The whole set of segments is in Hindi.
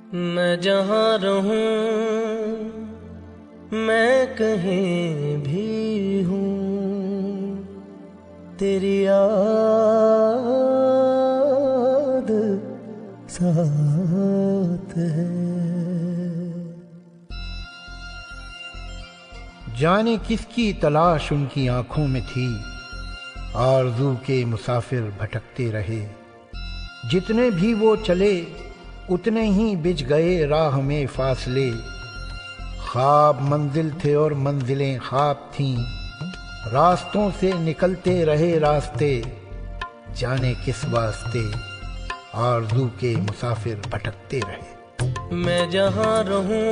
मैं जहाँ रहूं, मैं कहीं भी हूँ, तेरी याद साथ है। जाने किसकी तलाश उनकी आंखों में थी, आरज़ू के मुसाफिर भटकते रहे। जितने भी वो चले उतने ही बिछ गए राह में फासले। ख्वाब मंजिल थे और मंजिलें ख्वाब थीं, रास्तों से निकलते रहे रास्ते। जाने किस वास्ते आरज़ू के मुसाफिर भटकते रहे। मैं जहाँ रहूं,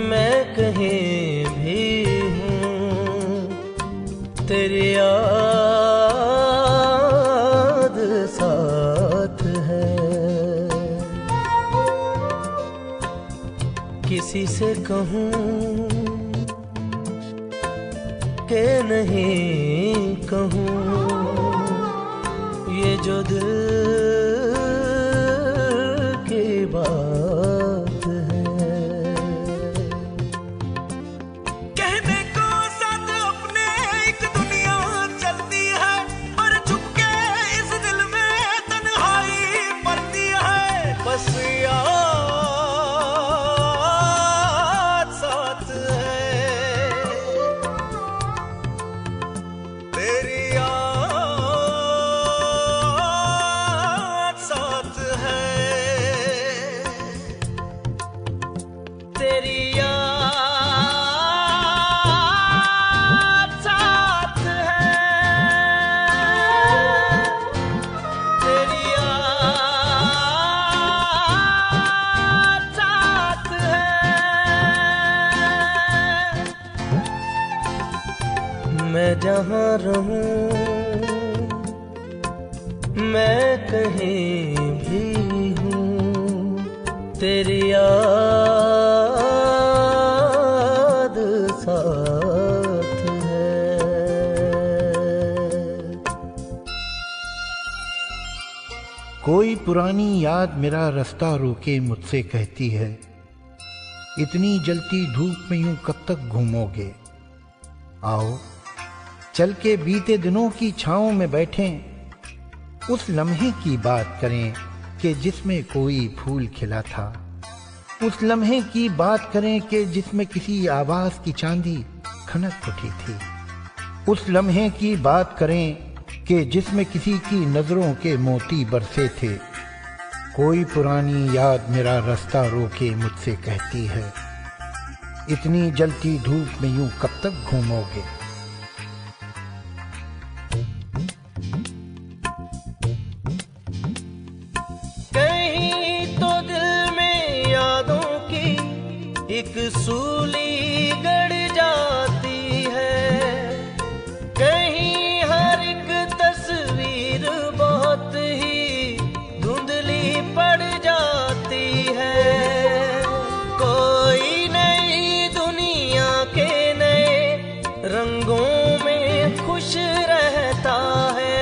मैं कहीं भी हूँ, तेरी याद साथ है। किसी से कहूँ कि नहीं कहूँ, ये जो दिल की बात है। कहने को साथ अपने एक दुनिया चलती है, पर चुपके इस दिल में तन्हाई पड़ती है। बस याद साथ है, तेरी याद साथ है, तेरी याद साथ है, तेरी याद साथ है। मैं जहाँ रहूं, मैं कहीं भी हूँ, तेरी याद साथ है। कोई पुरानी याद मेरा रास्ता रोके मुझसे कहती है, इतनी जलती धूप में यूं कब तक घूमोगे। आओ चल के बीते दिनों की छांव में बैठें, उस लम्हे की बात करें कि जिसमें कोई फूल खिला था। उस लम्हे की बात करें कि जिसमें किसी आवाज की चांदी खनक उठी थी। उस लम्हे की बात करें कि जिसमें किसी की नजरों के मोती बरसे थे। कोई पुरानी याद मेरा रास्ता रोके मुझसे कहती है, इतनी जलती धूप में यूं कब तक घूमोगे। कहीं तो दिल में यादों की एक सूली गड़ जाती है, कहीं हर एक तस्वीर बहुत ही धुंधली पड़ जाती है। कोई नई दुनिया के नए रंगों में खुश रहता है,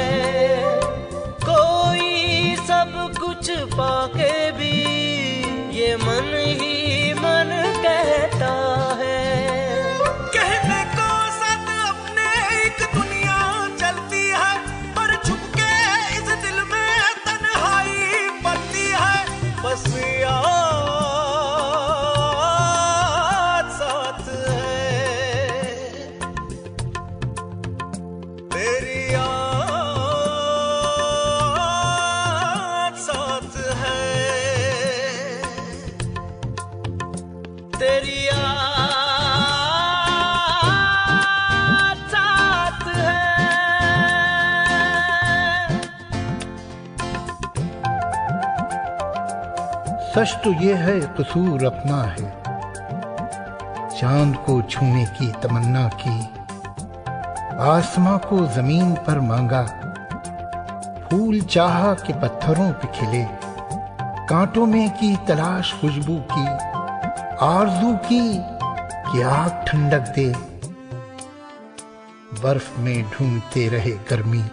कोई सब कुछ पाके भी ये मन ही मन कहता है। कहने को साथ अपने एक दुनिया चलती है, पर चुपके इस दिल में तन्हाई पड़ती है। बस याद साथ है, तेरी याद साथ है, तेरी याद साथ है। सच तो ये है कसूर अपना है, चांद को छूने की तमन्ना की, आसमां को जमीन पर मांगा, फूल चाहा कि पत्थरों पे खिले, कांटों में की तलाश खुशबू की, आरज़ू की कि आग ठंडक दे, बर्फ में ढूंढते रहे गर्मी।